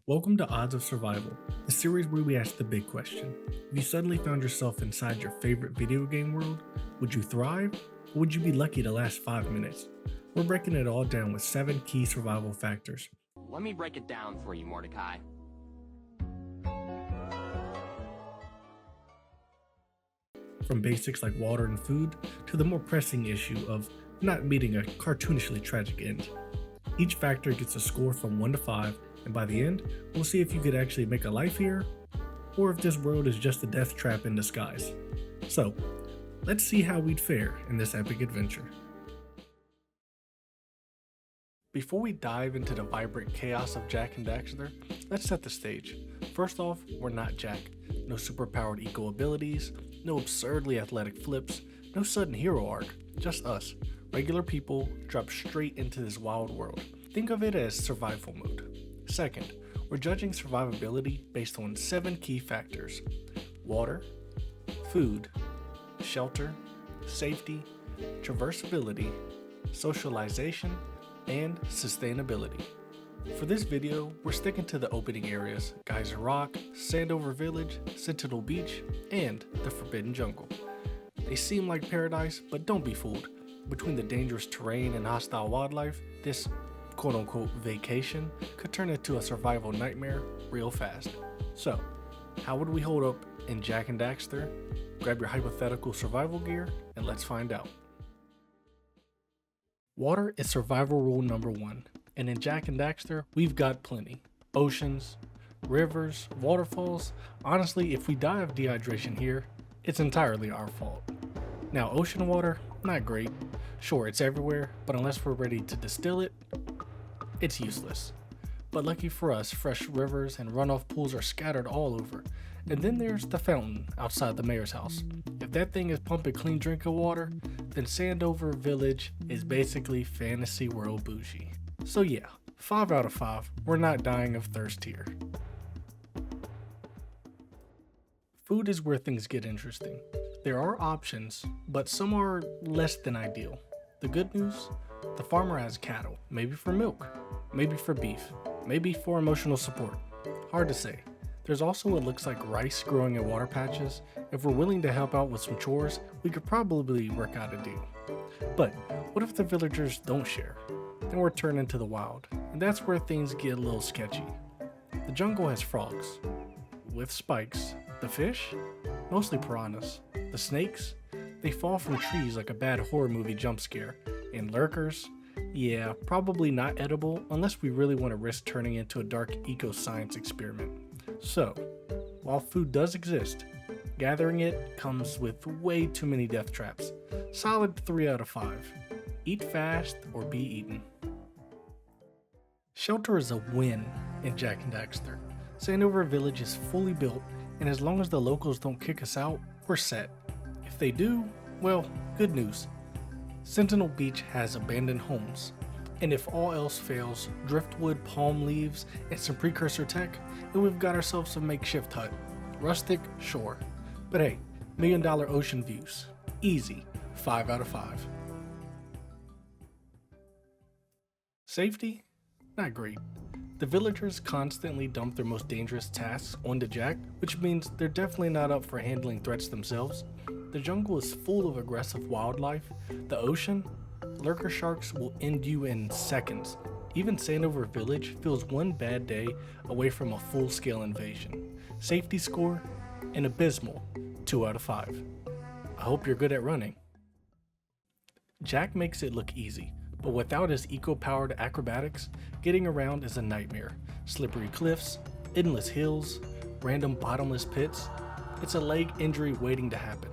Welcome to Odds of Survival, a series where we ask the big question. If you suddenly found yourself inside your favorite video game world, would you thrive, or would you be lucky to last 5 minutes? We're breaking it all down with 7 key survival factors. Let me break it down for you, Mordecai. From basics like water and food, to the more pressing issue of not meeting a cartoonishly tragic end. Each factor gets a score from 1 to 5, and by the end, we'll see if you could actually make a life here, or if this world is just a death trap in disguise. So, let's see how we'd fare in this epic adventure. Before we dive into the vibrant chaos of Jak and Daxter, let's set the stage. First off, we're not Jak. No superpowered eco abilities, no absurdly athletic flips, no sudden hero arc, just us, regular people dropped straight into this wild world. Think of it as survival mode. Second, we're judging survivability based on 7 key factors: water, food, shelter, safety, traversability, socialization, and sustainability. For this video, we're sticking to the opening areas: Geyser Rock, Sandover Village, Sentinel Beach, and the Forbidden Jungle. They seem like paradise, but don't be fooled. Between the dangerous terrain and hostile wildlife, this quote-unquote vacation could turn into a survival nightmare real fast. So, how would we hold up in Jak and Daxter? Grab your hypothetical survival gear and let's find out. Water is survival rule number 1, and in Jak and Daxter, we've got plenty. Oceans, rivers, waterfalls. Honestly, if we die of dehydration here, it's entirely our fault. Now, ocean water, not great. Sure, it's everywhere, but unless we're ready to distill it, it's useless. But lucky for us, fresh rivers and runoff pools are scattered all over. And then there's the fountain outside the mayor's house. If that thing is pumping clean drinking water, then Sandover Village is basically fantasy world bougie. So yeah, 5 out of 5, we're not dying of thirst here. Food is where things get interesting. There are options, but some are less than ideal. The good news? The farmer has cattle, maybe for milk, maybe for beef, maybe for emotional support. Hard to say. There's also what looks like rice growing in water patches. If we're willing to help out with some chores, we could probably work out a deal. But what if the villagers don't share? Then we're turned into the wild, and that's where things get a little sketchy. The jungle has frogs with spikes. The fish? Mostly piranhas. The snakes? They fall from trees like a bad horror movie jump scare. And lurkers? Yeah, probably not edible unless we really want to risk turning into a dark eco-science experiment. So, while food does exist, gathering it comes with way too many death traps. Solid 3 out of 5. Eat fast or be eaten. Shelter is a win in Jak and Daxter. Sandover Village is fully built, and as long as the locals don't kick us out, we're set. If they do, well, good news. Sentinel Beach has abandoned homes, and if all else fails, driftwood, palm leaves, and some precursor tech, and we've got ourselves a makeshift hut. Rustic, sure, but hey, $1 million ocean views. Easy, 5 out of 5. Safety? Not great. The villagers constantly dump their most dangerous tasks onto Jak, which means they're definitely not up for handling threats themselves. The jungle is full of aggressive wildlife. The ocean? Lurker sharks will end you in seconds. Even Sandover Village feels one bad day away from a full-scale invasion. Safety score? An abysmal 2 out of 5. I hope you're good at running. Jak makes it look easy, but without his eco-powered acrobatics, getting around is a nightmare. Slippery cliffs, endless hills, random bottomless pits. It's a leg injury waiting to happen.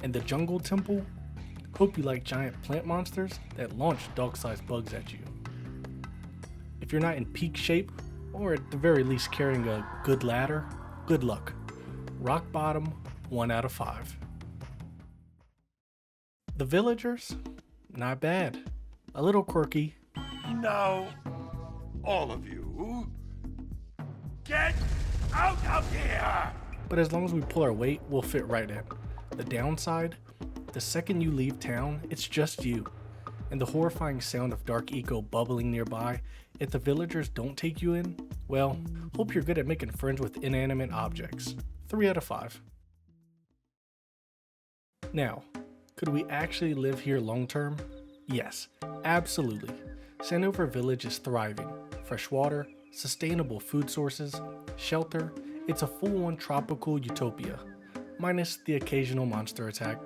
And the jungle temple? Hope you like giant plant monsters that launch dog-sized bugs at you. If you're not in peak shape, or at the very least carrying a good ladder, good luck. Rock bottom, 1 out of 5. The villagers? Not bad. A little quirky. Now, all of you, get out of here! But as long as we pull our weight, we'll fit right in. The downside? The second you leave town, it's just you. And the horrifying sound of dark eco bubbling nearby, if the villagers don't take you in, Well, hope you're good at making friends with inanimate objects. 3 out of 5. Now, could we actually live here long term? Yes, absolutely. Sandover Village is thriving. Fresh water, sustainable food sources, shelter, it's a full-on tropical utopia, minus the occasional monster attack.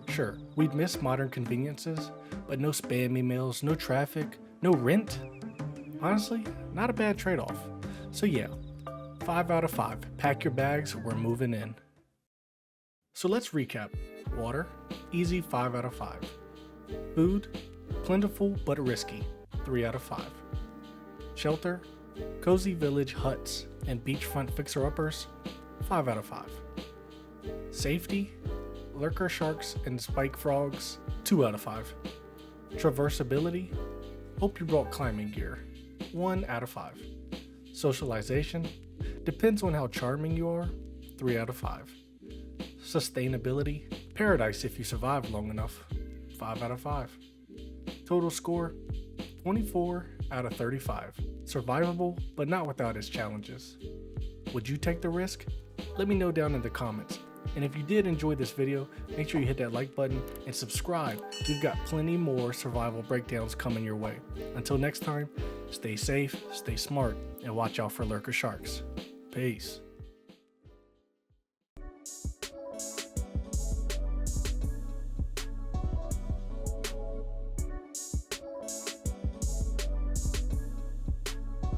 Sure, we'd miss modern conveniences, but no spam emails, no traffic, no rent. Honestly, not a bad trade-off. So yeah, 5 out of 5. Pack your bags, we're moving in. So let's recap. Water, easy 5 out of 5. Food, plentiful but risky, 3 out of 5. Shelter, cozy village huts and beachfront fixer-uppers, 5 out of 5. Safety, lurker sharks and spike frogs, 2 out of 5. Traversability, hope you brought climbing gear, 1 out of 5. Socialization, depends on how charming you are, 3 out of 5. Sustainability, paradise if you survive long enough, 5 out of 5. Total score, 24 out of 35. Survivable, but not without its challenges. Would you take the risk? Let me know down in the comments. And if you did enjoy this video, make sure you hit that like button and subscribe. We've got plenty more survival breakdowns coming your way. Until next time, stay safe, stay smart, and watch out for lurker sharks. Peace.